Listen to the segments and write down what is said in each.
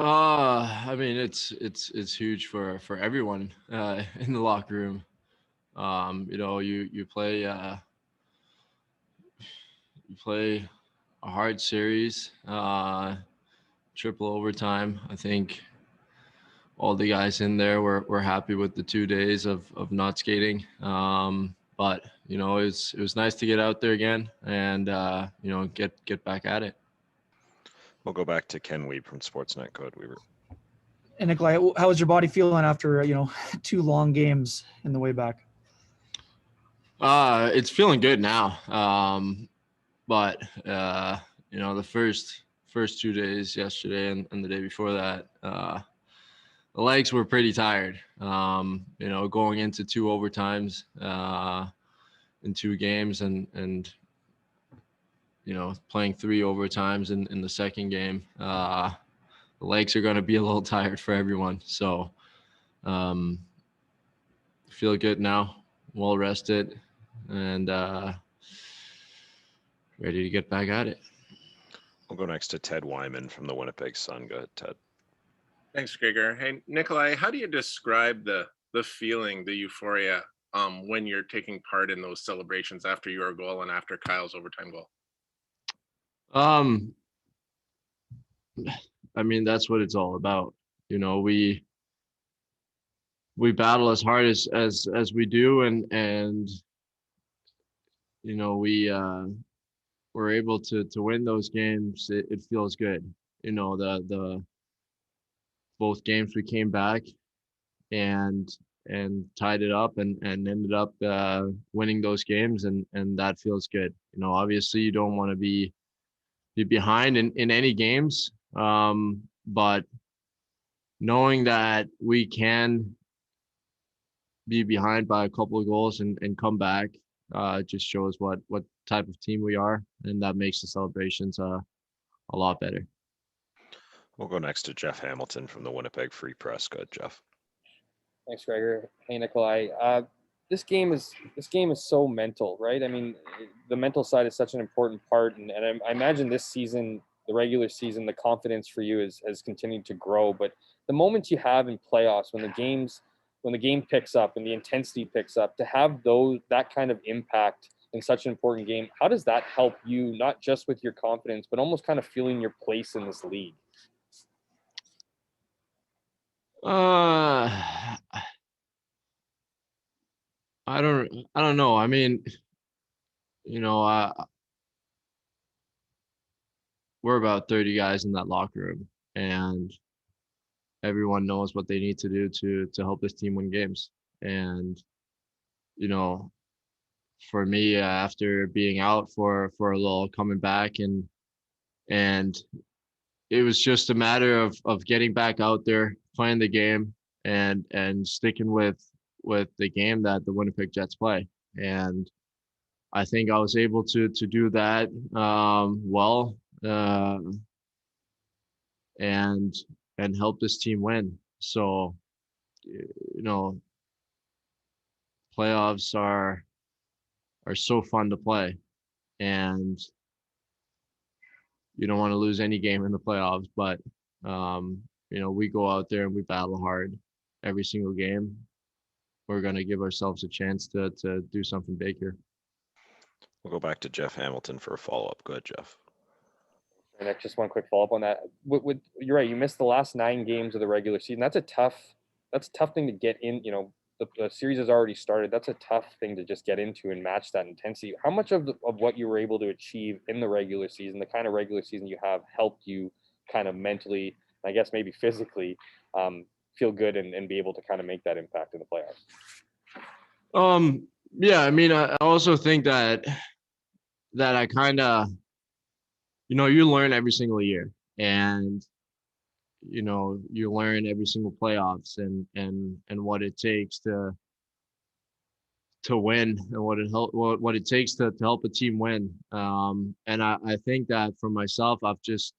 I mean, it's huge for everyone in the locker room. You play a hard series, triple overtime. I think all the guys in there were happy with the 2 days of not skating. But it was nice to get out there again and get back at it. We'll go back to Ken Weeb from Sportsnet. Code Weaver. And Nikolaj, how was your body feeling after 2 long games in the way back? It's feeling good now. But the first 2 days, yesterday and the day before that, the legs were pretty tired. Going into 2 overtimes in 2 games and playing 3 overtimes in the second game. The legs are going to be a little tired for everyone. So feel good now, well rested, and ready to get back at it. We'll go next to Ted Wyman from the Winnipeg Sun. Go ahead, Ted. Thanks, Gregor. Hey, Nikolaj, how do you describe the feeling, the euphoria, when you're taking part in those celebrations after your goal and after Kyle's overtime goal? I mean, that's what it's all about. We battle as hard as we do, and we're able to win those games. It feels good. The both games we came back and tied it up and ended up winning those games, and that feels good. Obviously you don't want to be behind in any games, but knowing that we can be behind by a couple of goals and come back just shows what type of team we are, and that makes the celebrations a lot better. We'll go next to Jeff Hamilton from the Winnipeg Free Press. Go ahead, Jeff. Thanks, Gregor. Hey, Nikolaj. This game is so mental, right? I mean, the mental side is such an important part, and I imagine this season, the regular season, the confidence for you has continued to grow. But the moments you have in playoffs, when the game picks up and the intensity picks up, to have that kind of impact in such an important game, how does that help you, not just with your confidence, but almost kind of feeling your place in this league? I don't know. I mean, we're about 30 guys in that locker room, and everyone knows what they need to do to help this team win games. And for me, after being out for a little, coming back, and it was just a matter of getting back out there, playing the game, and sticking with the game that the Winnipeg Jets play. And I think I was able to do that well, and help this team win. So, playoffs are so fun to play, and you don't want to lose any game in the playoffs, but we go out there and we battle hard every single game. We're going to give ourselves a chance to do something big here. We'll go back to Jeff Hamilton for a follow-up. Go ahead, Jeff. And just one quick follow-up on that. You're right. You missed the last 9 games of the regular season. That's a tough thing to get in. The series has already started. That's a tough thing to just get into and match that intensity. How much of what you were able to achieve in the regular season, the kind of regular season you have, helped you kind of mentally, I guess maybe physically, feel good and be able to kind of make that impact in the playoffs? Yeah, I mean, I also think that I kind of, you learn every single year, and you learn every single playoffs and what it takes to win, and what it takes to help a team win. And I think that for myself, I've just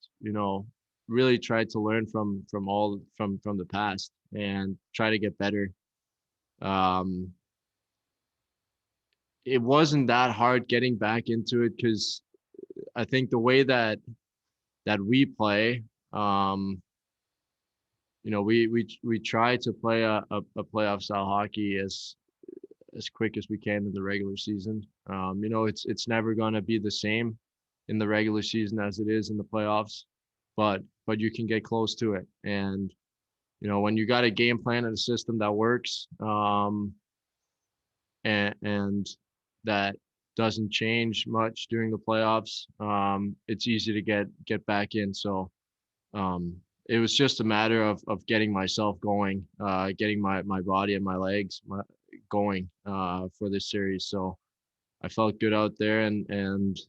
really tried to learn from the past and try to get better. It wasn't that hard getting back into it, because I think the way that we play, we try to play a playoff style hockey as quick as we can in the regular season. It's never going to be the same in the regular season as it is in the playoffs, but you can get close to it. And when you got a game plan and a system that works, and that doesn't change much during the playoffs, it's easy to get back in. So it was just a matter of getting myself going, getting my body and my legs going for this series. So I felt good out there, and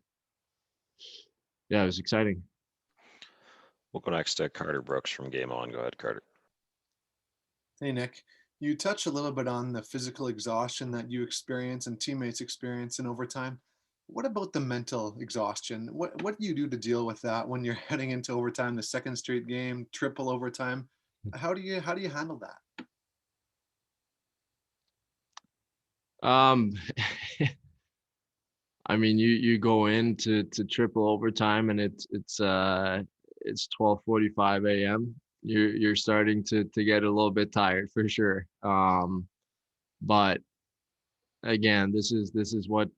yeah, it was exciting. We'll go next to Carter Brooks from Game On. Go ahead, Carter. Hey, Nick. You touched a little bit on the physical exhaustion that you experience and teammates experience in overtime. What about the mental exhaustion? What do you do to deal with that when you're heading into overtime, the second straight game, triple overtime? How do you handle that? I mean, you go into triple overtime, and it's 12:45 a.m. You're starting to get a little bit tired for sure. But again, this is what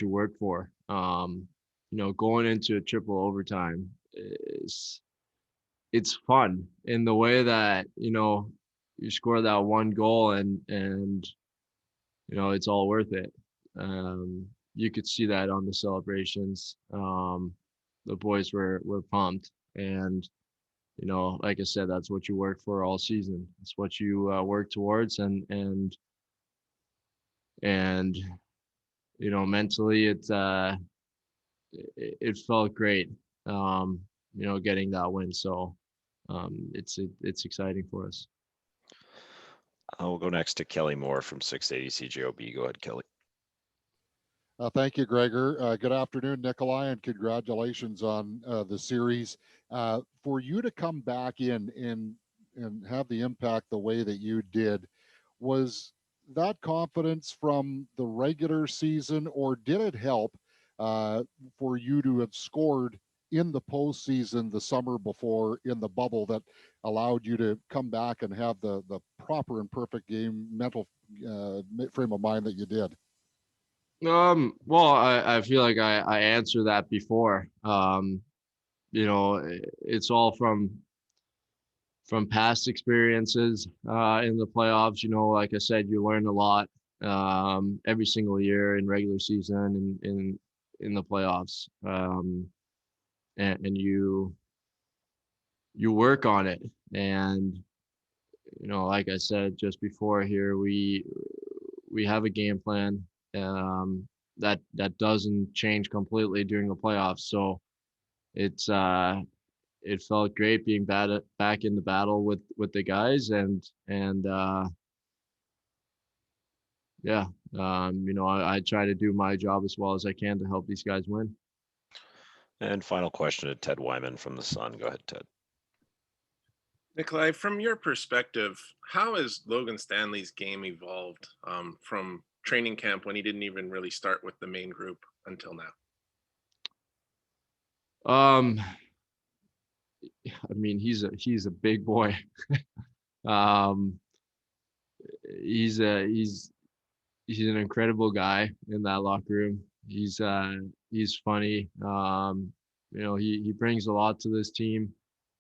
you work for. Going into a triple overtime it's fun in the way that you score that one goal, and it's all worth it. You could see that on the celebrations. The boys were pumped, and like I said, that's what you work for all season. It's what you work towards, and mentally it felt great, getting that win. So it's exciting for us. We'll go next to Kelly Moore from 680 CJOB. Go ahead, Kelly. Thank you, Gregor. Good afternoon, Nikolaj, and congratulations on the series. For you to come back in and have the impact the way that you did, was that confidence from the regular season, or did it help for you to have scored in the postseason the summer before in the bubble that allowed you to come back and have the proper and perfect game mental frame of mind that you did? Well, I feel like I answered that before. It's all from past experiences in the playoffs. Like I said, you learn a lot every single year in regular season and in the playoffs. And you work on it. And like I said just before here, we have a game plan that doesn't change completely during the playoffs. So it felt great being back in the battle with the guys, and I try to do my job as well as I can to help these guys win. And final question to Ted Wyman from the Sun. Go ahead, Ted. Nikolaj, from your perspective, how has Logan Stanley's game evolved from training camp, when he didn't even really start with the main group, until now? I mean, he's a big boy. He's an incredible guy in that locker room. He's funny. He brings a lot to this team.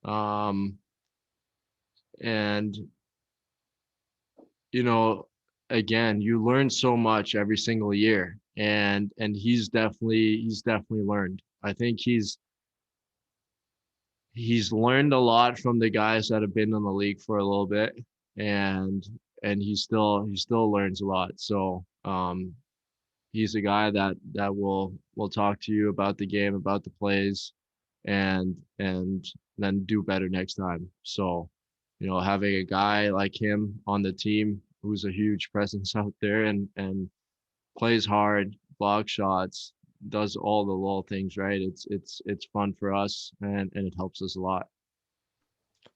And again, you learn so much every single year, and he's definitely learned. I think he's learned a lot from the guys that have been in the league for a little bit, and he still learns a lot. So he's a guy that will talk to you about the game, about the plays, and then do better next time. So having a guy like him on the team who's a huge presence out there and plays hard, blocks shots, does all the little things right. It's fun for us, and it helps us a lot.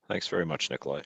Thanks very much, Nikolaj.